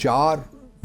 4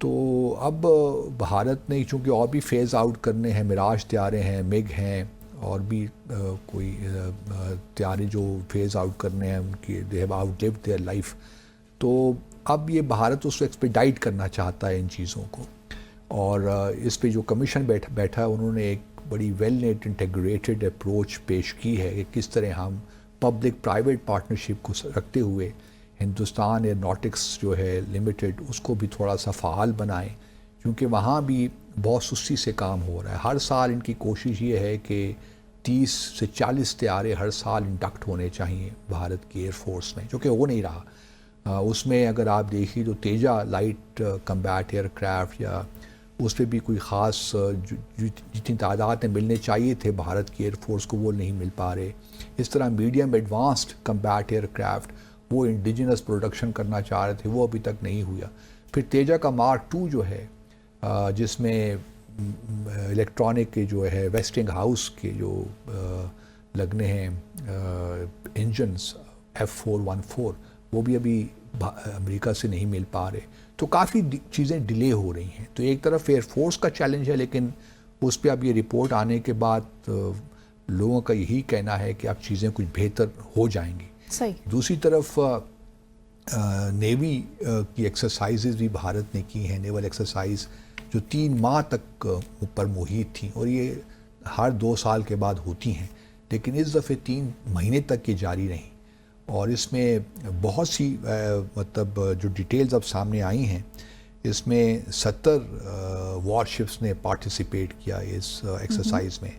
تو اب بھارت نے چونکہ اور بھی فیز آؤٹ کرنے ہیں، میراج طیارے ہیں، مگ ہیں، اور بھی کوئی طیارے جو فیز آؤٹ کرنے ہیں ان کی they have outlived their life, تو اب یہ بھارت اس کو ایکسپیڈائٹ کرنا چاہتا ہے ان چیزوں کو. اور اس پہ جو کمیشن بیٹھا ہے انہوں نے ایک بڑی ویل نیٹ انٹیگریٹڈ اپروچ پیش کی ہے کہ کس طرح ہم پبلک پرائیویٹ پارٹنرشپ کو رکھتے ہوئے ہندوستان ایئروناٹکس جو ہے لمیٹڈ اس کو بھی تھوڑا سا فعال بنائیں، کیونکہ وہاں بھی بہت سستی سے کام ہو رہا ہے. ہر سال ان کی کوشش یہ ہے کہ 30 سے 40 طیارے ہر سال انڈکٹ ہونے چاہیے بھارت کی ایئر فورس میں، جو کہ ہو نہیں رہا. اس میں اگر آپ دیکھیے تو تیجا لائٹ کمبیٹ ایئر کرافٹ یا اس پہ بھی کوئی خاص جتنی تعداد میں ملنے چاہیے تھے بھارت کی ایئر فورس کو وہ نہیں مل پا رہے. اس طرح medium advanced combat aircraft وہ انڈیجنس پروڈکشن کرنا چاہ رہے تھے، وہ ابھی تک نہیں ہوا. پھر تیجا کا مارک 2 جو ہے جس میں الیکٹرانک کے جو ہے ویسٹنگ ہاؤس کے جو لگنے ہیں انجنز F414 وہ بھی ابھی امریکہ سے نہیں مل پا رہے. تو کافی چیزیں ڈیلے ہو رہی ہیں. تو ایک طرف ایئر فورس کا چیلنج ہے، لیکن اس پہ اب یہ رپورٹ آنے کے بعد لوگوں کا یہی کہنا ہے کہ اب چیزیں کچھ بہتر ہو جائیں گی. صحیح. دوسری طرف نیوی کی ایکسرسائزز بھی بھارت نے کی ہیں، نیول ایکسرسائز جو 3 ماہ تک پر محیط تھیں، اور یہ ہر 2 سال کے بعد ہوتی ہیں، لیکن اس دفعہ 3 مہینے تک یہ جاری رہیں. اور اس میں بہت سی مطلب جو ڈیٹیلز اب سامنے آئی ہیں، اس میں 70 وار شپس نے پارٹیسپیٹ کیا اس ایکسرسائز میں،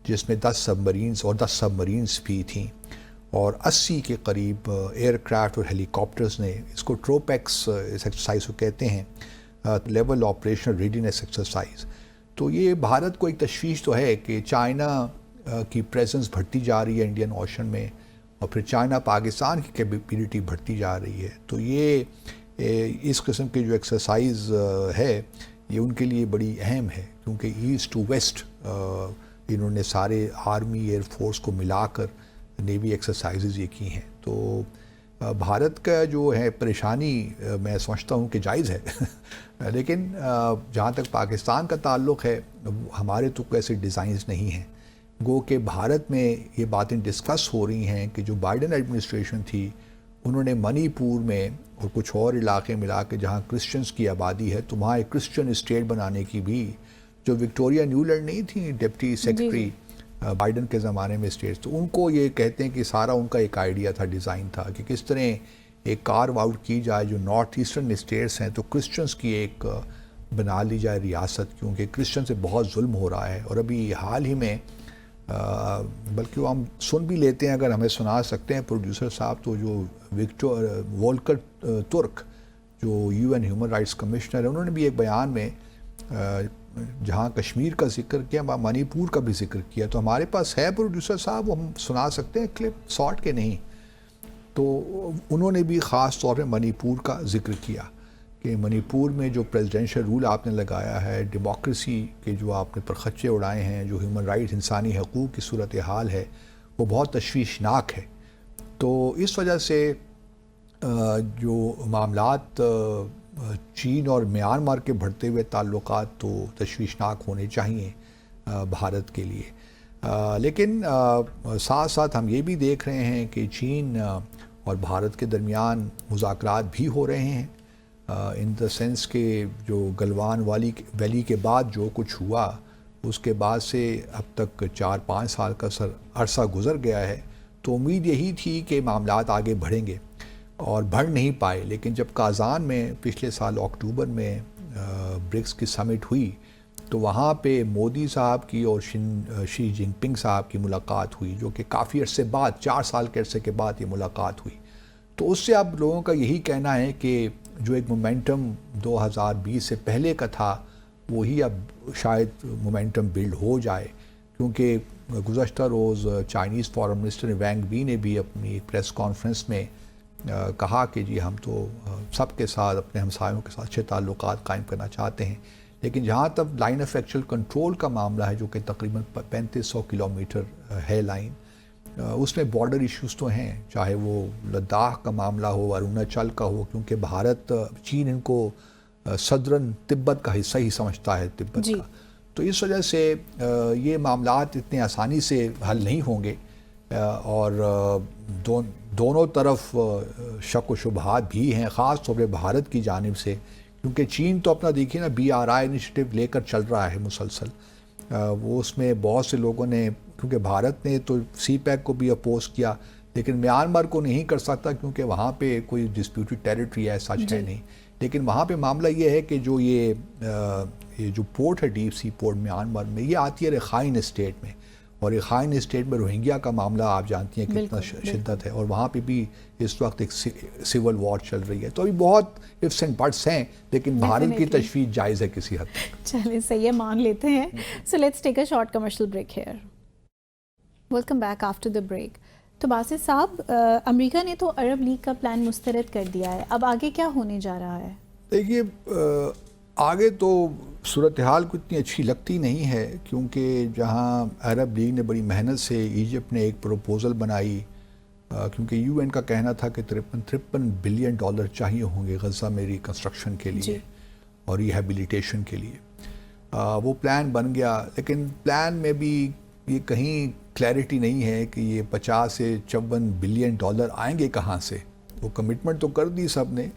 جس میں 10 سب مرینز اور 10 سب مرینز بھی تھیں، اور 80 کے قریب ایئر کرافٹ اور ہیلی کاپٹرز نے. اس کو ٹروپیکس اس ایکسرسائز کو کہتے ہیں، لیول آپریشنل ریڈینس ایکسرسائز. تو یہ بھارت کو ایک تشویش تو ہے کہ چائنا کی پریزنس بڑھتی جا رہی ہے انڈین اوشن میں، اور پھر چائنا پاکستان کی کیپیبلٹی بڑھتی جا رہی ہے. تو یہ اس قسم کی جو ایکسرسائز ہے یہ ان کے لیے بڑی اہم ہے، کیونکہ ایسٹ ٹو ویسٹ انہوں نے سارے آرمی ایئر فورس کو ملا کر نیوی ایکسرسائزز یہ کی ہیں. تو بھارت کا جو ہے پریشانی میں سمجھتا ہوں کہ جائز ہے لیکن جہاں تک پاکستان کا تعلق ہے ہمارے تو ایسے ڈیزائنز نہیں ہیں. گو کہ بھارت میں یہ باتیں ڈسکس ہو رہی ہیں کہ جو بائیڈن ایڈمنسٹریشن تھی انہوں نے منی پور میں اور کچھ اور علاقے ملا کے جہاں کرسچنز کی آبادی ہے تو وہاں ایک کرسچن اسٹیٹ بنانے کی بھی، جو وکٹوریا نیولینڈ نہیں تھی ڈپٹی سیکرٹری بائیڈن کے زمانے میں اسٹیٹس، تو ان کو یہ کہتے ہیں کہ سارا ان کا ایک آئیڈیا تھا، ڈیزائن تھا کہ کس طرح ایک کارو آؤٹ کی جائے جو نارتھ ایسٹرن اسٹیٹس ہیں تو کرسچنز کی ایک بنا لی جائے ریاست، کیونکہ کرسچن سے بہت ظلم ہو رہا ہے. اور ابھی حال ہی میں بلکہ وہ ہم سن بھی لیتے ہیں، اگر ہمیں سنا سکتے ہیں پروڈیوسر صاحب، تو جو وولکر ترک جو UN ہیومن رائٹس کمشنر ہے، انہوں نے بھی ایک بیان میں جہاں کشمیر کا ذکر کیا منی پور کا بھی ذکر کیا. تو ہمارے پاس ہے پروڈیوسر صاحب، وہ ہم سنا سکتے ہیں کلپ شارٹ کے نہیں. تو انہوں نے بھی خاص طور پہ منی پور کا ذکر کیا کہ منی پور میں جو پریزیڈنشل رول آپ نے لگایا ہے، ڈیموکریسی کے جو آپ نے پرخچے اڑائے ہیں، جو ہیومن رائٹس انسانی حقوق کی صورتحال ہے وہ بہت تشویشناک ہے. تو اس وجہ سے جو معاملات چین اور میانمار کے بڑھتے ہوئے تعلقات تو تشویشناک ہونے چاہیے بھارت کے لیے. لیکن ساتھ ساتھ ہم یہ بھی دیکھ رہے ہیں کہ چین اور بھارت کے درمیان مذاکرات بھی ہو رہے ہیں، ان دا سینس کہ جو گلوان ویلی کے بعد جو کچھ ہوا اس کے بعد سے اب تک 4-5 سال کا عرصہ گزر گیا ہے. تو امید یہی تھی کہ معاملات آگے بڑھیں گے اور بڑھ نہیں پائے. لیکن جب کازان میں پچھلے سال اکتوبر میں برکس کی سمٹ ہوئی تو وہاں پہ مودی صاحب کی اور شی جن پنگ صاحب کی ملاقات ہوئی، جو کہ کافی عرصے بعد 4 سال کے عرصے کے بعد یہ ملاقات ہوئی. تو اس سے اب لوگوں کا یہی کہنا ہے کہ جو ایک مومنٹم 2020 سے پہلے کا تھا وہی اب شاید مومنٹم بلڈ ہو جائے، کیونکہ گزشتہ روز چائنیز فارن منسٹر وینگ وی نے بھی اپنی پریس کانفرنس میں کہا کہ جی ہم تو سب کے ساتھ اپنے ہمسایوں کے ساتھ اچھے تعلقات قائم کرنا چاہتے ہیں. لیکن جہاں تک لائن آف ایکچوئل کنٹرول کا معاملہ ہے، جو کہ تقریباً 3500 کلومیٹر ہے لائن، اس میں بارڈر ایشوز تو ہیں، چاہے وہ لداخ کا معاملہ ہو، اروناچل کا ہو، کیونکہ چین ان کو صدرن تبت کا حصہ ہی سمجھتا ہے تبت کا. تو اس وجہ سے یہ معاملات اتنے آسانی سے حل نہیں ہوں گے اور دونوں طرف شک و شبہات بھی ہیں، خاص طور پہ بھارت کی جانب سے، کیونکہ چین تو اپنا دیکھیے نا BRI انیشیٹو لے کر چل رہا ہے مسلسل. وہ اس میں بہت سے لوگوں نے، کیونکہ بھارت نے تو CPEC کو بھی اپوز کیا لیکن میانمار کو نہیں کر سکتا کیونکہ وہاں پہ کوئی ڈسپیوٹڈ ٹیریٹری ہے، سچ ہے نہیں. لیکن وہاں پہ معاملہ یہ ہے کہ جو یہ جو پورٹ ہے ڈیپ سی پورٹ میانمار میں، یہ آتی ہے رخائن اسٹیٹ میں، اور رخائن اسٹیٹ میں روہنگیا کا معاملہ آپ جانتی ہیں کتنا شدت ہے، اور وہاں پہ بھی اس وقت ایک سول وار چل رہی ہے. تو ابھی بہت ifs and buts ہیں، لیکن بھارت کی تشویش جائز ہے کسی حد تک. چلیں صحیح ہے، مان لیتے ہیں. So let's take a short commercial break here. Welcome back after the break. تو باسط صاحب، امریکہ نے تو عرب لیگ کا پلان مسترد کر دیا ہے، اب آگے کیا ہونے جا رہا ہے؟ دیکھیے آگے تو صورتحال کو اتنی اچھی لگتی نہیں ہے، کیونکہ جہاں عرب لیگ نے بڑی محنت سے، ایجپٹ نے ایک پروپوزل بنائی، کیونکہ UN کا کہنا تھا کہ 53 بلین ڈالر چاہیے ہوں گے غزہ میں ریکنسٹرکشن کے لیے اور ریہیبلیٹیشن کے لیے. وہ پلان بن گیا، لیکن پلان میں بھی یہ کہیں کلیئرٹی نہیں ہے کہ یہ 50 سے 54 بلین ڈالر آئیں گے کہاں سے. وہ کمٹمنٹ تو کر دی سب نے،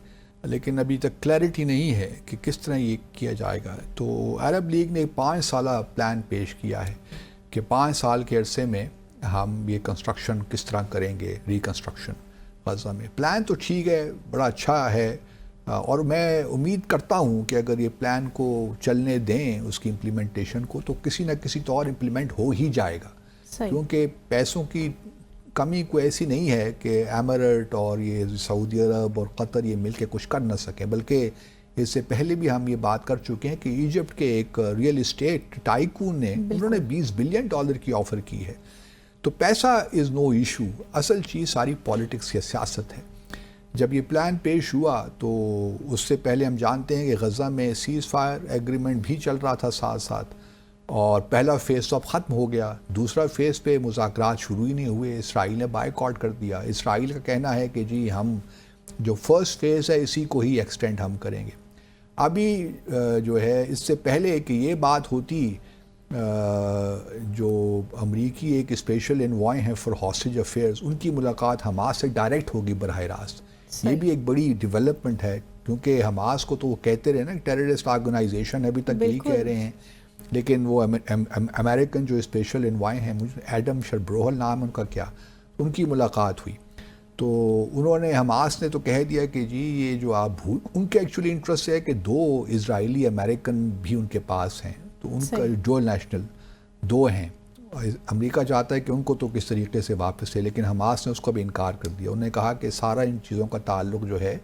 لیکن ابھی تک کلیئرٹی نہیں ہے کہ کس طرح یہ کیا جائے گا. تو عرب لیگ نے 5 سالہ پلان پیش کیا ہے کہ 5 سال کے عرصے میں ہم یہ کنسٹرکشن کس طرح کریں گے، ریکنسٹرکشن غزہ میں. پلان تو ٹھیک ہے، بڑا اچھا ہے، اور میں امید کرتا ہوں کہ اگر یہ پلان کو چلنے دیں اس کی امپلیمنٹیشن کو، تو کسی نہ کسی طور امپلیمنٹ ہو ہی جائے گا. کیونکہ پیسوں کی کمی کوئی ایسی نہیں ہے کہ ایمریٹ اور یہ سعودی عرب اور قطر یہ مل کے کچھ کر نہ سکیں، بلکہ اس سے پہلے بھی ہم یہ بات کر چکے ہیں کہ ایجپٹ کے ایک ریئل اسٹیٹ ٹائکون نے، انہوں نے 20 بلین ڈالر کی آفر کی ہے. تو پیسہ از نو ایشو، اصل چیز ساری پالیٹکس یا سیاست ہے. جب یہ پلان پیش ہوا تو اس سے پہلے ہم جانتے ہیں کہ غزہ میں سیز فائر ایگریمنٹ بھی چل رہا تھا ساتھ ساتھ، اور پہلا فیز تو اب ختم ہو گیا. دوسرا فیز پہ مذاکرات شروع ہی نہیں ہوئے، اسرائیل نے بائیکاٹ کر دیا. اسرائیل کا کہنا ہے کہ جی ہم جو فرسٹ فیز ہے اسی کو ہی ایکسٹینڈ ہم کریں گے. ابھی جو ہے اس سے پہلے کہ یہ بات ہوتی، جو امریکی ایک اسپیشل انوائے ہیں فار ہاسٹیج افیئرز، ان کی ملاقات حماس سے ڈائریکٹ ہوگی براہ راست. یہ بھی ایک بڑی ڈیولپمنٹ ہے، کیونکہ حماس کو تو وہ کہتے رہے نا ٹیررسٹ آرگنائزیشن، ابھی تک یہی کہہ رہے ہیں، لیکن وہ امریکن جو اسپیشل انوائے ہیں، ایڈم شربروہل نام ان کا، کیا ان کی ملاقات ہوئی. تو انہوں نے، حماس نے تو کہہ دیا کہ جی یہ جو آپ ان کے ایکچولی انٹرسٹ ہے کہ 2 اسرائیلی امریکن بھی ان کے پاس ہیں، تو ان کا ڈوئل نیشنل 2 ہیں. امریکہ چاہتا ہے کہ ان کو تو کس طریقے سے واپس لے، لیکن حماس نے اس کو بھی انکار کر دیا. انہوں نے کہا کہ سارا ان چیزوں کا تعلق جو ہے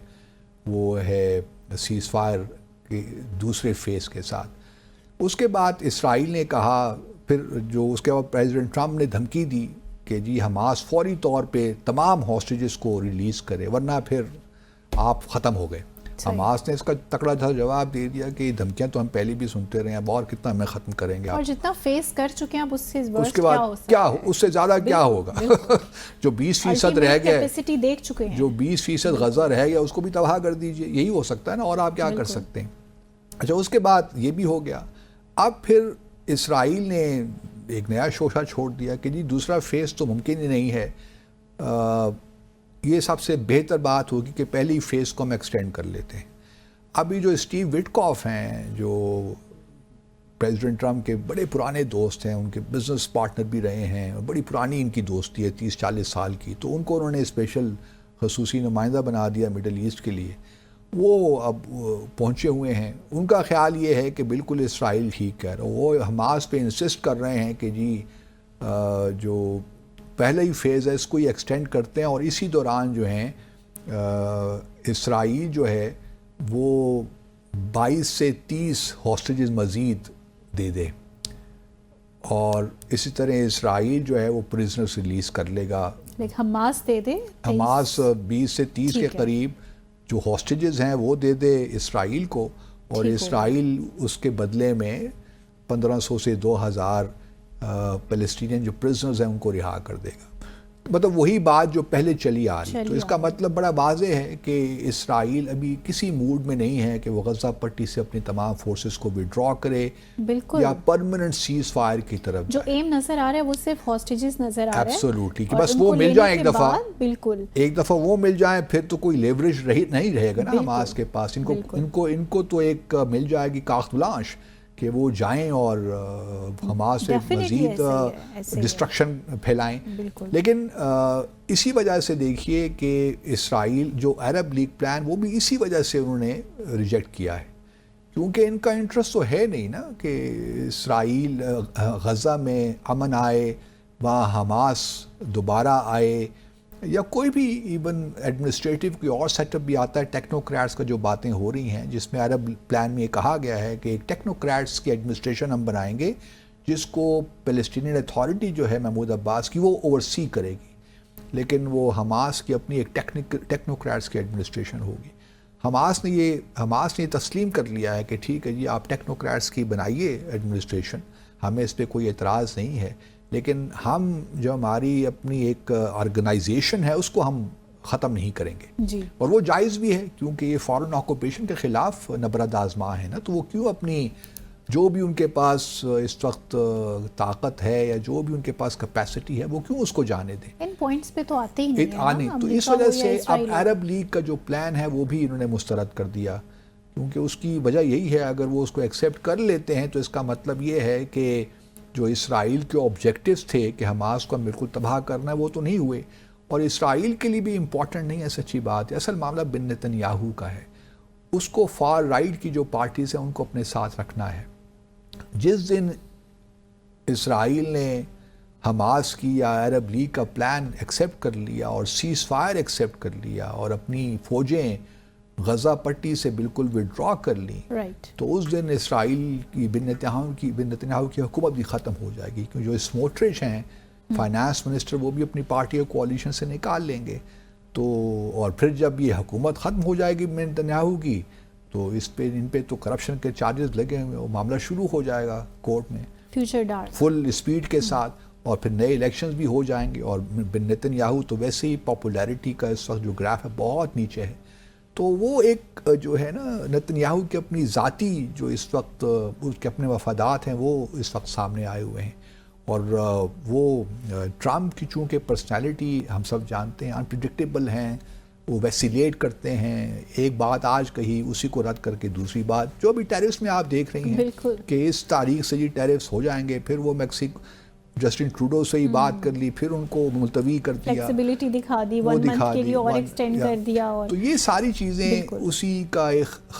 وہ ہے سیز فائر کے دوسرے فیز کے ساتھ. اس کے بعد اسرائیل نے کہا، پھر جو اس کے بعد پریزیڈنٹ ٹرمپ نے دھمکی دی کہ جی حماس فوری طور پہ تمام ہاسٹیجز کو ریلیز کرے ورنہ پھر آپ ختم ہو گئے. حماس نے اس کا تکڑا تھا جواب دے دیا کہ دھمکیاں تو ہم پہلے بھی سنتے رہے ہیں، اب اور کتنا ہمیں ختم کریں گے، اور جتنا فیس کر چکے ہیں اب اس کے بعد کیا اس سے زیادہ کیا ہوگا. جو 20% رہ گیا، کیپیسٹی دیکھ چکے ہیں، جو 20% غزہ رہ گیا اس کو بھی تباہ کر دیجئے، یہی ہو سکتا ہے نا، اور آپ کیا کر سکتے ہیں. اچھا اس کے بعد یہ بھی ہو گیا. اب پھر اسرائیل نے ایک نیا شوشہ چھوڑ دیا کہ جی دوسرا فیز تو ممکن ہی نہیں ہے، یہ سب سے بہتر بات ہوگی کہ پہلی فیز کو ہم ایکسٹینڈ کر لیتے ہیں. ابھی جو اسٹیو وٹکاف ہیں، جو پریزیڈنٹ ٹرمپ کے بڑے پرانے دوست ہیں، ان کے بزنس پارٹنر بھی رہے ہیں، بڑی پرانی ان کی دوستی ہے 30-40 سال کی، تو ان کو انہوں نے اسپیشل خصوصی نمائندہ بنا دیا مڈل ایسٹ کے لیے. وہ اب پہنچے ہوئے ہیں. ان کا خیال یہ ہے کہ بالکل اسرائیل ٹھیک کہہ رہا ہے. وہ حماس پہ انسسٹ کر رہے ہیں کہ جی جو پہلا ہی فیز ہے اس کو ہی ایکسٹینڈ کرتے ہیں، اور اسی دوران جو ہیں اسرائیل جو ہے وہ 22 سے 30 ہاسٹیجز مزید دے دے، اور اسی طرح اسرائیل جو ہے وہ پرزنرز ریلیز کر لے گا. حماس دے دے، حماس 20 سے 30 کے قریب جو ہاسٹیجز ہیں وہ دے دے اسرائیل کو، اور اسرائیل اس کے بدلے میں 1500 سے 2000 فلسطینین جو پرزنرز ہیں ان کو رہا کر دے گا. مطلب وہی بات جو پہلے چلی آ رہی. تو اس کا مطلب بڑا واضح ہے کہ اسرائیل ابھی کسی موڈ میں نہیں ہے کہ وہ غزہ پٹی سے اپنی تمام فورسز کو وڈرا کرے بالکل یا پرماننٹ سیز فائر کی طرف جو ایم نظر آ رہا ہے وہ صرف ہاسٹیجز نظر آ رہا ہے. ایبسولوٹلی کہ بس وہ مل جائیں ایک دفعہ, بالکل ایک دفعہ وہ مل جائیں پھر تو کوئی لیوریج نہیں رہے گا نا حماس کے پاس. ان کو تو ایک مل جائے گی کاخت بلانش کہ وہ جائیں اور حماس سے مزید ڈسٹرکشن پھیلائیں. لیکن اسی وجہ سے دیکھیے کہ اسرائیل جو عرب لیگ پلان وہ بھی اسی وجہ سے انہوں نے ریجیکٹ کیا ہے, کیونکہ ان کا انٹرسٹ تو ہے نہیں نا کہ اسرائیل غزہ میں امن آئے, وہاں حماس دوبارہ آئے, یا کوئی بھی ایون ایڈمنسٹریٹو کوئی اور سیٹ اپ بھی آتا ہے. ٹیکنوکریٹس کا جو باتیں ہو رہی ہیں جس میں عرب پلان میں یہ کہا گیا ہے کہ ایک ٹیکنوکریٹس کی ایڈمنسٹریشن ہم بنائیں گے جس کو پیلسٹینین اتھارٹی جو ہے محمود عباس کی وہ اوورسی کرے گی, لیکن وہ حماس کی اپنی ایک ٹیکنوکریٹس کی ایڈمنسٹریشن ہوگی. حماس نے یہ تسلیم کر لیا ہے کہ ٹھیک ہے جی آپ ٹیکنوکریٹس کی بنائیے ایڈمنسٹریشن, ہمیں اس پہ کوئی اعتراض نہیں ہے, لیکن ہم جو ہماری اپنی ایک آرگنائزیشن ہے اس کو ہم ختم نہیں کریں گے جی. اور وہ جائز بھی ہے کیونکہ یہ فارن آکوپیشن کے خلاف نبرد آزما ہے نا, تو وہ کیوں اپنی جو بھی ان کے پاس اس وقت طاقت ہے یا جو بھی ان کے پاس کیپیسٹی ہے وہ کیوں اس کو جانے دیں. ان پوائنٹس پہ تو آتے ہی نہیں ہیں. تو اس وجہ سے اب عرب لیگ کا جو پلان ہے وہ بھی انہوں نے مسترد کر دیا, کیونکہ اس کی وجہ یہی ہے اگر وہ اس کو ایکسیپٹ کر لیتے ہیں تو اس کا مطلب یہ ہے کہ جو اسرائیل کے آبجیکٹیوز تھے کہ حماس کو بالکل تباہ کرنا ہے وہ تو نہیں ہوئے, اور اسرائیل کے لیے بھی امپورٹنٹ نہیں ہے. سچی بات ہے, اصل معاملہ بن نتنیاہو کا ہے, اس کو فار رائٹ کی جو پارٹیز ہیں ان کو اپنے ساتھ رکھنا ہے. جس دن اسرائیل نے حماس کی یا عرب لیگ کا پلان ایکسیپٹ کر لیا اور سیز فائر ایکسیپٹ کر لیا اور اپنی فوجیں غزہ پٹی سے بالکل وڈرا کر لیں, تو اس دن اسرائیل کی بن نتنیاہو کی حکومت بھی ختم ہو جائے گی, کیونکہ جو اسموٹرچ ہیں فائنانس منسٹر وہ بھی اپنی پارٹی اور کوalition سے نکال لیں گے. تو اور پھر جب یہ حکومت ختم ہو جائے گی بن نتنیاہو کی تو ان پہ تو کرپشن کے چارجز لگے ہوئے, وہ معاملہ شروع ہو جائے گا کورٹ میں فیوچر ڈارک فل اسپیڈ کے ساتھ, اور پھر نئے الیکشنز بھی ہو جائیں گے. اور بن نتنیاہو تو ویسے ہی پاپولیرٹی کا اس وقت جو گراف ہے بہت نیچے ہے, تو وہ ایک جو ہے نا نتنیاہو کی اپنی ذاتی جو اس وقت اس کے اپنے مفادات ہیں وہ اس وقت سامنے آئے ہوئے ہیں. اور وہ ٹرمپ کی چونکہ پرسنالٹی ہم سب جانتے ہیں انپریڈکٹیبل ہیں, وہ ویسیلیٹ کرتے ہیں, ایک بات آج کہی اسی کو رد کر کے دوسری بات, جو بھی ٹیرفس میں آپ دیکھ رہی ہیں کہ اس تاریخ سے یہ ٹیرفس ہو جائیں گے, پھر وہ جسٹن ٹروڈو سے ہی بات کر لی, پھر ان کو ملتوی کر دیا, فلیکسیبلٹی دکھا دی, 1 منتھ کے لیے اور ایکسٹینڈ کر دیا. تو یہ ساری چیزیں اسی کا ایک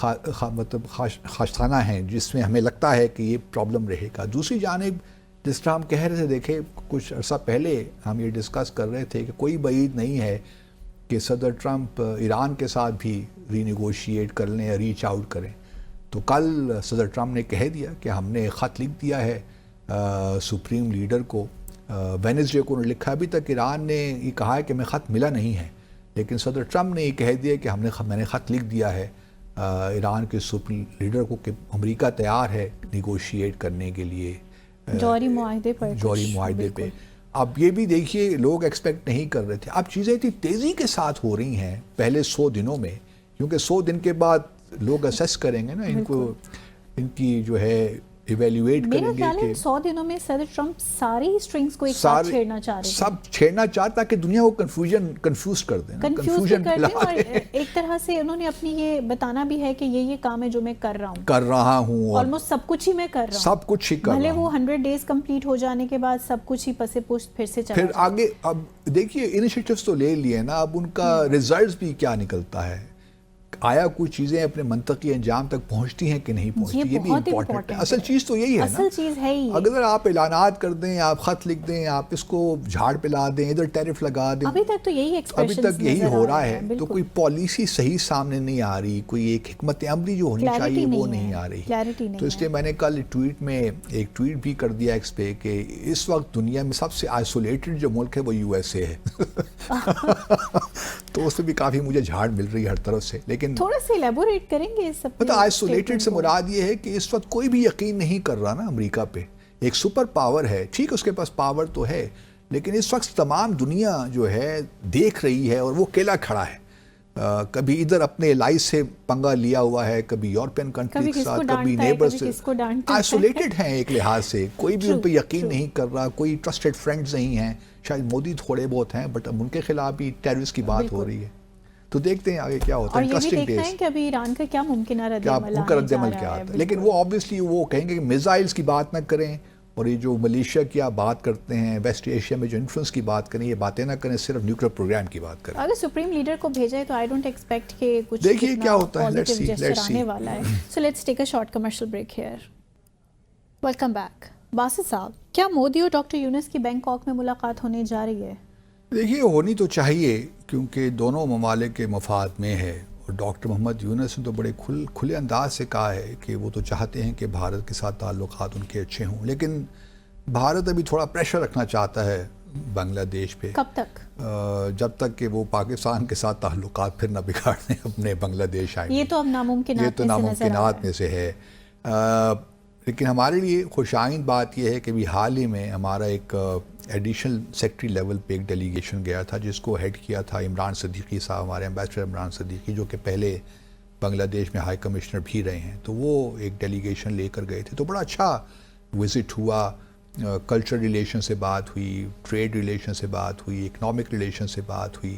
مطلب خاشخانہ ہیں جس میں ہمیں لگتا ہے کہ یہ پرابلم رہے گا. دوسری جانب جس طرح ہم کہہ رہے تھے, دیکھیں کچھ عرصہ پہلے ہم یہ ڈسکس کر رہے تھے کہ کوئی بعید نہیں ہے کہ صدر ٹرمپ ایران کے ساتھ بھی ری نیگوشیٹ کر لیں یا ریچ آؤٹ کریں. تو کل صدر ٹرمپ نے کہہ دیا کہ ہم نے خط لکھ دیا ہے سپریم لیڈر کو, وینسڈے کو انہوں نے لکھا. ابھی تک ایران نے یہ کہا ہے کہ ہمیں خط ملا نہیں ہے, لیکن صدر ٹرمپ نے یہ کہہ دیا کہ میں نے خط لکھ دیا ہے ایران کے سپریم لیڈر کو کہ امریکہ تیار ہے نیگوشیٹ کرنے کے لیے جوہری معاہدے پہ. اب یہ بھی دیکھیے لوگ ایکسپیکٹ نہیں کر رہے تھے. اب چیزیں اتنی تیزی کے ساتھ ہو رہی ہیں پہلے 100 دنوں میں, کیونکہ 100 دن کے بعد لوگ اسیس کریں گے نا ان کو, ان کی جو ہے ایویلیویٹ کریں گے. میرا خیال ہے 100 دنوں میں صدر ٹرمپ ساری سٹرنگز کو ایک ساتھ چھیڑنا چاہ رہے ہیں, سب چھیڑنا چاہتا کہ دنیا کو کنفیوز کر دیں, اور ایک طرح سے انہوں نے اپنی یہ بتانا بھی ہے کہ یہ کام ہے جو میں کر رہا ہوں آلموسٹ سب کچھ ہی میں کر رہا ہوں, سب کچھ ہی کر رہا ہوں. بھلے وہ 100 ڈیز کمپلیٹ ہو جانے کے بعد سب کچھ ہی پس پشت پھر سے چلا پھر آگے. اب دیکھیے انیشیٹیوز تو لے لیے نا, اب ان کا ریزلٹس بھی کیا نکلتا ہے, آیا کچھ چیزیں اپنے منطقی انجام تک پہنچتی ہیں کہ نہیں پہنچتی, یہ بھی امپورٹنٹ ہے. اصل چیز تو یہی ہے نا, اصل چیز ہے ہی. اگر آپ اعلانات کر دیں, آپ خط لکھ دیں, آپ اس کو جھاڑ پلا دیں, ادھر ٹیرف لگا دیں, ابھی تک تو یہی ہو رہا ہے. تو کوئی پالیسی صحیح سامنے نہیں آ رہی, کوئی ایک حکمت عملی جو ہونی چاہیے وہ نہیں آ رہی. تو اس لیے میں نے کل ٹویٹ میں ایک ٹویٹ بھی کر دیا ایکس پہ کہ اس وقت دنیا میں سب سے آئسولیٹڈ جو ملک ہے وہ USA ہے. تو اس پہ بھی کافی مجھے جھاڑ مل رہی ہے ہر طرف سے. لیکن تھوڑا سا ایلیبوریٹ کریں گے اس سب مطلب آئسولیٹڈ سے مراد یہ ہے کہ اس وقت کوئی بھی یقین نہیں کر رہا نا امریکہ پہ. ایک سپر پاور ہے, ٹھیک اس کے پاس پاور تو ہے, لیکن اس وقت تمام دنیا جو ہے دیکھ رہی ہے اور وہ اکیلا کھڑا ہے. کبھی ادھر اپنے الائز سے پنگا لیا ہوا ہے, کبھی یورپین کنٹری کے ساتھ, کبھی نیبرز سے, آئسولیٹڈ ہیں ایک لحاظ سے, کوئی بھی ان پہ یقین نہیں کر رہا, کوئی ٹرسٹڈ فرینڈز نہیں ہیں. شاید مودی تھوڑے بہت ہیں بٹ اب ان کے خلاف بھی ٹیررسٹ کی بات ہو رہی ہے. تو دیکھتے ہیں آگے کیا ہوتا ہے. اور یہ بھی دیکھنا ہے کہ ابھی ایران کا کیا ممکنہ رد عمل کیا آتا ہے. لیکن وہ آبویسلی وہ کہیں گے کہ میزائلز کی بات نہ کریں, اور یہ جو ملیشیا کی آپ بات کرتے ہیں, ویسٹ ایشیا میں جو انفلوئنس کی بات کریں, یہ باتیں نہ کریں, صرف نیوکلیر پروگرام کی بات کریں. اگر سپریم لیڈر کو بھیجا ہے تو آئی ڈونٹ ایکسپیکٹ کہ کچھ دیکھیے کیا ہوتا ہے. لیٹس سی والا ہے. So let's take a short commercial break here. Welcome back. Basit صاحب, کیا مودی اور ڈاکٹر یونس کی بینکاک میں ملاقات ہونے جا رہی ہے؟ دیکھیے ہونی تو چاہیے, کیونکہ دونوں ممالک کے مفاد میں ہے. اور ڈاکٹر محمد یونس نے تو بڑے کھلے انداز سے کہا ہے کہ وہ تو چاہتے ہیں کہ بھارت کے ساتھ تعلقات ان کے اچھے ہوں, لیکن بھارت ابھی تھوڑا پریشر رکھنا چاہتا ہے بنگلہ دیش پہ. کب تک؟ جب تک کہ وہ پاکستان کے ساتھ تعلقات پھر نہ بگاڑ دیں اپنے بنگلہ دیش آئیں. یہ تو اب ناممکنات میں سے ہے. لیکن ہمارے لیے خوش آئند بات یہ ہے کہ بھی حال ہی میں ہمارا ایک ایڈیشنل سیکٹری لیول پہ ایک ڈیلیگیشن گیا تھا, جس کو ہیڈ کیا تھا عمران صدیقی صاحب, ہمارے ایمبیسڈر عمران صدیقی, جو کہ پہلے بنگلہ دیش میں ہائی کمشنر بھی رہے ہیں. تو وہ ایک ڈیلیگیشن لے کر گئے تھے, تو بڑا اچھا وزٹ ہوا. کلچر ریلیشن سے بات ہوئی, ٹریڈ ریلیشن سے بات ہوئی, اکنامک ریلیشن سے بات ہوئی,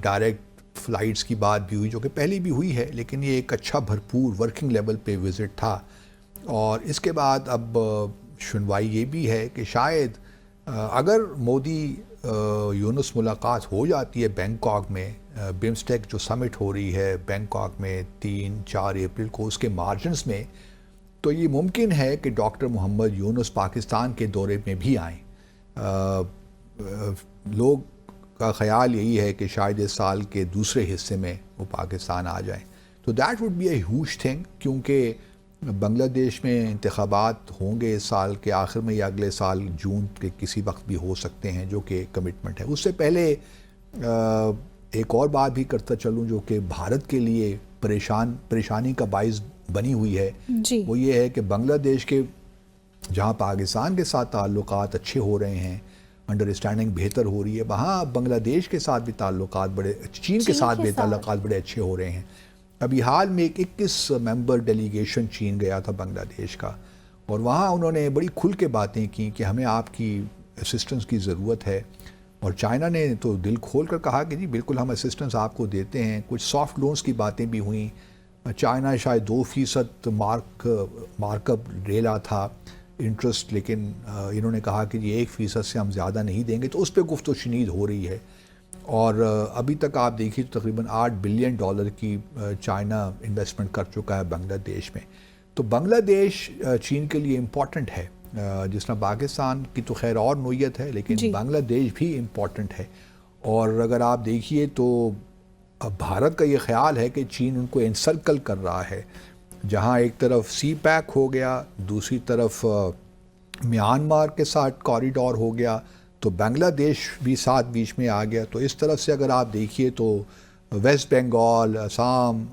ڈائریکٹ فلائٹس کی بات بھی ہوئی, جو کہ پہلے بھی ہوئی ہے, لیکن یہ ایک اچھا بھرپور ورکنگ لیول پہ وزٹ تھا. اور اس کے بعد اب سنوائی یہ بھی ہے کہ شاید اگر مودی یونس ملاقات ہو جاتی ہے بینکاک میں, بمسٹیک جو سمٹ ہو رہی ہے بینکاک میں 3-4 اپریل کو, اس کے مارجنز میں, تو یہ ممکن ہے کہ ڈاکٹر محمد یونس پاکستان کے دورے میں بھی آئیں. لوگ کا خیال یہی ہے کہ شاید اس سال کے دوسرے حصے میں وہ پاکستان آ جائیں. تو that would be a huge thing, کیونکہ بنگلہ دیش میں انتخابات ہوں گے اس سال کے آخر میں یا اگلے سال جون کے کسی وقت بھی ہو سکتے ہیں, جو کہ کمٹمنٹ ہے. اس سے پہلے ایک اور بات بھی کرتا چلوں جو کہ بھارت کے لیے پریشانی کا باعث بنی ہوئی ہے, وہ یہ ہے کہ بنگلہ دیش کے جہاں پاکستان کے ساتھ تعلقات اچھے ہو رہے ہیں, انڈرسٹینڈنگ بہتر ہو رہی ہے, وہاں بنگلہ دیش کے ساتھ بھی تعلقات چین کے ساتھ بھی تعلقات بڑے اچھے ہو رہے ہیں. ابھی حال میں ایک 21 ممبر ڈیلیگیشن چین گیا تھا بنگلہ دیش کا, اور وہاں انہوں نے بڑی کھل کے باتیں کی کہ ہمیں آپ کی اسسٹنس کی ضرورت ہے. اور چائنا نے تو دل کھول کر کہا کہ جی بالکل ہم اسسٹنس آپ کو دیتے ہیں. کچھ سافٹ لونز کی باتیں بھی ہوئیں. چائنا شاید 2% مارک اپ ریلا تھا انٹرسٹ, لیکن انہوں نے کہا کہ جی 1% سے ہم زیادہ نہیں دیں گے. تو اس پہ گفت و شنید ہو رہی ہے. اور ابھی تک آپ دیکھیے تو تقریباً $8 بلین کی چائنا انویسٹمنٹ کر چکا ہے بنگلہ دیش میں. تو بنگلہ دیش چین کے لیے امپورٹنٹ ہے, جس طرح پاکستان کی تو خیر اور نوعیت ہے, لیکن بنگلہ دیش بھی امپورٹنٹ ہے. اور اگر آپ دیکھیے تو بھارت کا یہ خیال ہے کہ چین ان کو انسرکل کر رہا ہے, جہاں ایک طرف سی پیک ہو گیا, دوسری طرف میانمار کے ساتھ کوریڈور ہو گیا, تو بنگلہ دیش بھی ساتھ بیچ میں آ گیا. تو اس طرف سے اگر آپ دیکھیے تو ویسٹ بنگال, آسام,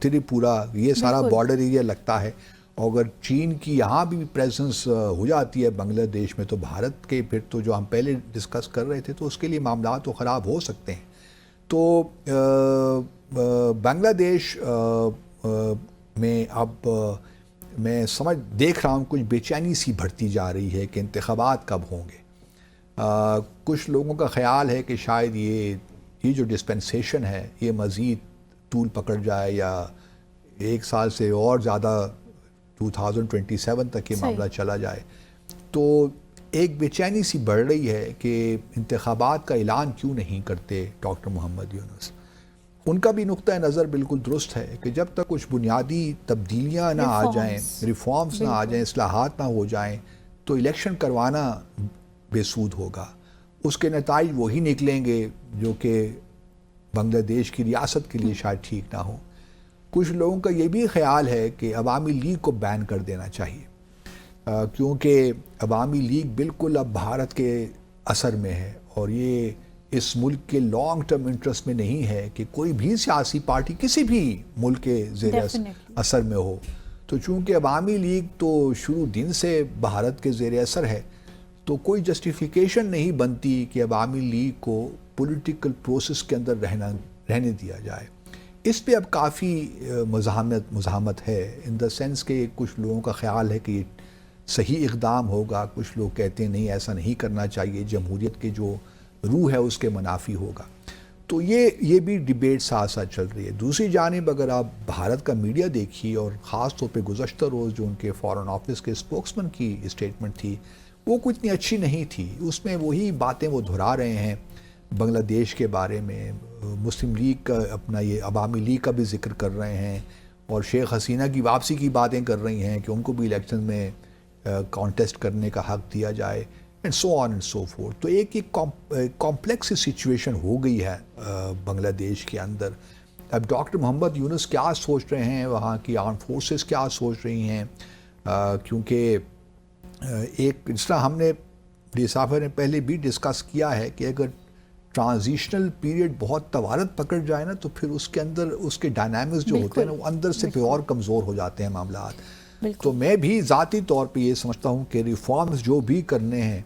تریپورہ, یہ سارا بارڈر ایریا لگتا ہے. اور اگر چین کی یہاں بھی پریزنس ہو جاتی ہے بنگلہ دیش میں, تو بھارت کے پھر تو جو ہم پہلے ڈسکس کر رہے تھے, تو اس کے لیے معاملات تو خراب ہو سکتے ہیں. تو بنگلہ دیش میں اب میں دیکھ رہا ہوں کچھ بے چینی سی بڑھتی جا رہی ہے کہ انتخابات کب ہوں گے. کچھ لوگوں کا خیال ہے کہ شاید یہ جو ڈسپنسیشن ہے یہ مزید طول پکڑ جائے, یا 1 سال سے اور زیادہ 2027 تک یہ معاملہ چلا جائے. تو ایک بے چینی سی بڑھ رہی ہے کہ انتخابات کا اعلان کیوں نہیں کرتے ڈاکٹر محمد یونس. ان کا بھی نقطہ نظر بالکل درست ہے کہ جب تک کچھ بنیادی تبدیلیاں نہ آ جائیں, ریفارمز نہ آ جائیں, اصلاحات نہ ہو جائیں, تو الیکشن کروانا بے سود ہوگا. اس کے نتائج وہی نکلیں گے جو کہ بنگلہ دیش کی ریاست کے لیے شاید ٹھیک نہ ہو. کچھ لوگوں کا یہ بھی خیال ہے کہ عوامی لیگ کو بین کر دینا چاہیے, کیونکہ عوامی لیگ بالکل اب بھارت کے اثر میں ہے, اور یہ اس ملک کے لانگ ٹرم انٹرسٹ میں نہیں ہے کہ کوئی بھی سیاسی پارٹی کسی بھی ملک کے زیر اثر میں ہو. تو چونکہ عوامی لیگ تو شروع دن سے بھارت کے زیر اثر ہے, تو کوئی جسٹیفیکیشن نہیں بنتی کہ عوامی لیگ کو پولیٹیکل پروسیس کے اندر رہنے دیا جائے. اس پہ اب کافی مزاحمت ہے ان دا سینس کہ کچھ لوگوں کا خیال ہے کہ یہ صحیح اقدام ہوگا, کچھ لوگ کہتے ہیں نہیں ایسا نہیں کرنا چاہیے, جمہوریت کے جو روح ہے اس کے منافی ہوگا. تو یہ بھی ڈیبیٹ ساتھ ساتھ چل رہی ہے. دوسری جانب اگر آپ بھارت کا میڈیا دیکھیے, اور خاص طور پہ گزشتہ روز جو ان کے فارن آفس کے اسپوکسمین کی اسٹیٹمنٹ تھی وہ کوئی اتنی اچھی نہیں تھی. اس میں وہی باتیں وہ دہرا رہے ہیں بنگلہ دیش کے بارے میں, مسلم لیگ کا اپنا یہ عوامی لیگ کا بھی ذکر کر رہے ہیں, اور شیخ حسینہ کی واپسی کی باتیں کر رہی ہیں کہ ان کو بھی الیکشن میں کانٹیسٹ کرنے کا حق دیا جائے, and so on and so forth. تو ایک کمپلیکس سچویشن ہو گئی ہے بنگلہ دیش کے اندر. اب ڈاکٹر محمد یونس کیا سوچ رہے ہیں, وہاں کی آرم فورسز کیا سوچ رہی ہیں, کیونکہ ایک جس طرح ہم نے ڈی صافر نے پہلے بھی ڈسکس کیا ہے کہ اگر ٹرانزیشنل پیریڈ بہت طوالت پکڑ جائے نا تو پھر اس کے اندر اس کے ڈائنامکس جو ہوتے ہیں نا وہ اندر سے پھر اور کمزور ہو جاتے ہیں معاملات. تو میں بھی ذاتی طور پہ یہ سمجھتا ہوں کہ ریفارمز جو بھی کرنے ہیں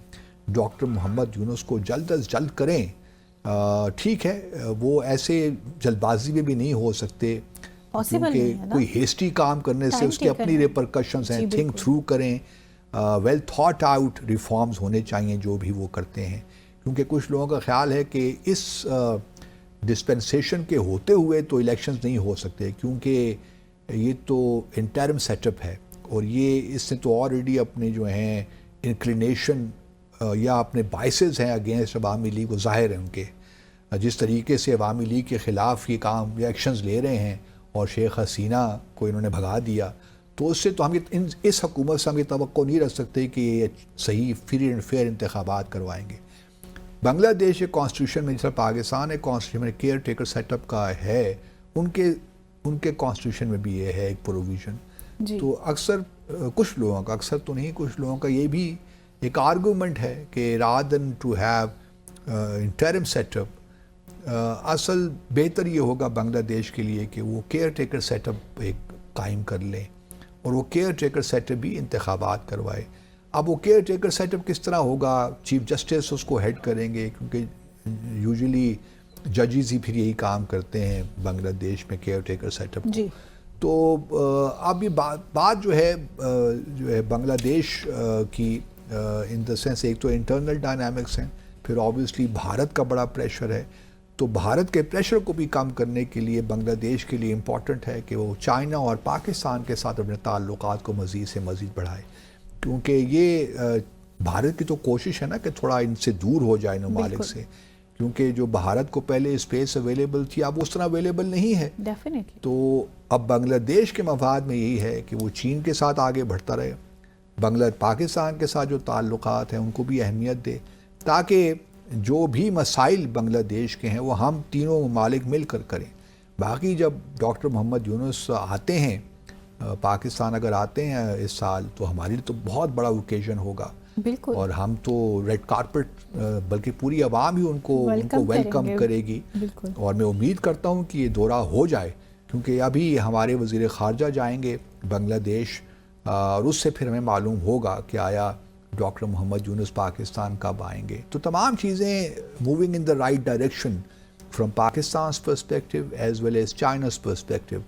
ڈاکٹر محمد یونس کو جلد از جلد کریں. ٹھیک ہے وہ ایسے جلد بازی میں بھی نہیں ہو سکتے, کیونکہ کوئی ہیسٹی کام کرنے سے اس کے اپنی ریپرکشنز ہیں. تھنک تھرو کریں, ویل تھاٹ آؤٹ ریفارمز ہونے چاہیے جو بھی وہ کرتے ہیں, کیونکہ کچھ لوگوں کا خیال ہے کہ اس ڈسپنسیشن کے ہوتے ہوئے تو الیکشنز نہیں ہو سکتے, کیونکہ یہ تو انٹرم سیٹ اپ ہے, اور یہ اس سے تو آلریڈی اپنے جو ہیں انکلینیشن یا اپنے بائسز ہیں اگینسٹ عوامی لیگ کو ظاہر ہیں ان کے, جس طریقے سے عوامی لیگ کے خلاف یہ کام یا ایکشنز لے رہے ہیں اور شیخ حسینہ کو انہوں نے بھگا دیا, تو اس سے تو ہم اس حکومت سے ہم یہ توقع نہیں رکھ سکتے کہ یہ صحیح فری اینڈ فیئر انتخابات کروائیں گے. بنگلہ دیش کے کانسٹیٹیوشن میں جس طرح پاکستان ایک کانسٹیٹیوشن میں کیئر ٹیکر سیٹ اپ کا ہے, ان کے کانسٹیٹیوشن میں بھی یہ ہے ایک پروویژن. تو اکثر کچھ لوگوں کا, اکثر تو نہیں کچھ لوگوں کا یہ بھی ایک آرگومنٹ ہے کہ rather than to have interim setup, اصل بہتر یہ ہوگا بنگلہ دیش کے لیے کہ وہ کیئر ٹیکر سیٹ اپ ایک قائم کر لیں, اور وہ کیئر ٹیکر سیٹ اپ بھی انتخابات کروائے. اب وہ کیئر ٹیکر سیٹ اپ کس طرح ہوگا, چیف جسٹس اس کو ہیڈ کریں گے, کیونکہ یوزلی ججز ہی پھر یہی کام کرتے ہیں بنگلہ دیش میں کیئر ٹیکر سیٹ اپ. تو اب یہ بات جو ہے بنگلہ دیش کی ان دا سینس ایک تو انٹرنل ڈائنامکس ہیں, پھر آبویسلی بھارت کا بڑا پریشر ہے. تو بھارت کے پریشر کو بھی کم کرنے کے لیے بنگلہ دیش کے لیے امپورٹنٹ ہے کہ وہ چائنا اور پاکستان کے ساتھ اپنے تعلقات کو مزید سے مزید بڑھائے, کیونکہ یہ بھارت کی تو کوشش ہے نا کہ تھوڑا ان سے دور ہو جائے ممالک سے, کیونکہ جو بھارت کو پہلے اسپیس اویلیبل تھی اب اس طرح اویلیبل نہیں ہے. تو اب بنگلہ دیش کے مفاد میں یہی ہے کہ وہ چین کے ساتھ آگے بڑھتا رہے, پاکستان کے ساتھ جو تعلقات ہیں ان کو بھی اہمیت دے, تاکہ جو بھی مسائل بنگلہ دیش کے ہیں وہ ہم تینوں ممالک مل کر کریں. باقی جب ڈاکٹر محمد یونس آتے ہیں پاکستان, اگر آتے ہیں اس سال, تو ہمارے لیے تو بہت بڑا اوکیزن ہوگا, اور ہم تو ریڈ کارپٹ بلکہ پوری عوام ہی ان کو ویلکم کرے گی. اور میں امید کرتا ہوں کہ یہ دورہ ہو جائے, کیونکہ ابھی ہمارے وزیر خارجہ جائیں گے بنگلہ دیش, اور اس سے پھر ہمیں معلوم ہوگا کہ آیا ڈاکٹر محمد یونس پاکستان کب آئیں گے. تو تمام چیزیں moving in the right direction from پاکستان's perspective as well as China's perspective,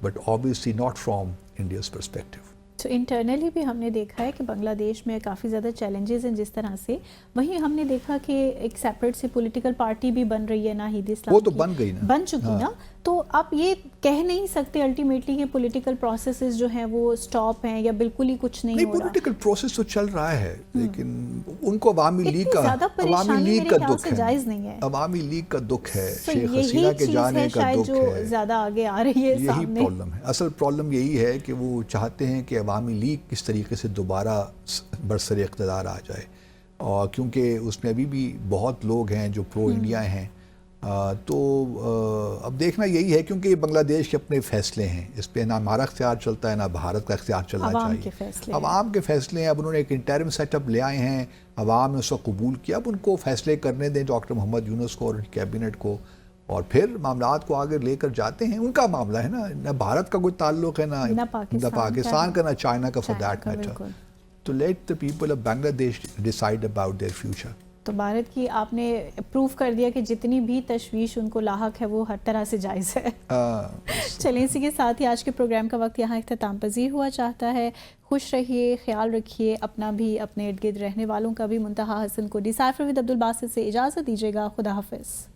but obviously not from India's perspective. تو انٹرنلی بھی ہم نے دیکھا ہے کہ بنگلہ دیش میں کافی زیادہ چیلنجز ہیں جس طرح سے, وہیں ہم نے دیکھا کہ ایک سیپریٹ سے پولیٹیکل پارٹی بھی بن رہی ہے ناہید اسلام, وہ تو بن گئی نا, بن چکی نا. تو آپ یہ کہہ نہیں سکتے الٹیمیٹلی کہ پولیٹیکل پروسیسز جو ہیں وہ سٹاپ ہیں یا بالکل ہی کچھ نہیں ہو رہا. پولیٹیکل پروسیس تو چل رہا ہے, لیکن ان کو عوامی لیگ کا دکھ ہے, عوامی لیگ کا دکھ ہے, شیخ حسینہ کے جانے کا دکھ ہے, زیادہ آگے آ رہی ہے. یہی پرابلم ہے, اصل پرابلم یہی ہے کہ وہ چاہتے ہیں کہ عوامی لیگ کس طریقے سے دوبارہ برسر اقتدار آ جائے, اور کیونکہ اس میں ابھی بھی بہت لوگ ہیں جو پرو انڈیا ہیں. تو اب دیکھنا یہی ہے, کیونکہ یہ بنگلہ دیش کے اپنے فیصلے ہیں, اس پہ نہ ہمارا اختیار چلتا ہے نہ بھارت کا اختیار چلنا چاہیے. عوام کے فیصلے ہیں. اب انہوں نے ایک انٹرم سیٹ اپ لے آئے ہیں, عوام نے اس کو قبول کیا, اب ان کو فیصلے کرنے دیں ڈاکٹر محمد یونس کو اور کیبنٹ کو, اور پھر معاملات کو آگے لے کر جاتے ہیں. ان کا معاملہ ہے نا, نہ بھارت کا کوئی تعلق ہے, نہ پاکستان کا, نہ چائنا کا, for that matter. to let the people of Bangladesh decide about their future. تو بھارت کی آپ نے پروف کر دیا کہ جتنی بھی تشویش ان کو لاحق ہے وہ ہر طرح سے جائز ہے. چلیں اسی کے ساتھ ہی آج کے پروگرام کا وقت یہاں اختتام پذیر ہوا چاہتا ہے. خوش رہیے, خیال رکھیے اپنا بھی, اپنے ارد گرد رہنے والوں کا بھی. منتہا حسن کو ڈیسائفر ود عبدالباسط سے اجازت دیجیے گا. خدا حافظ.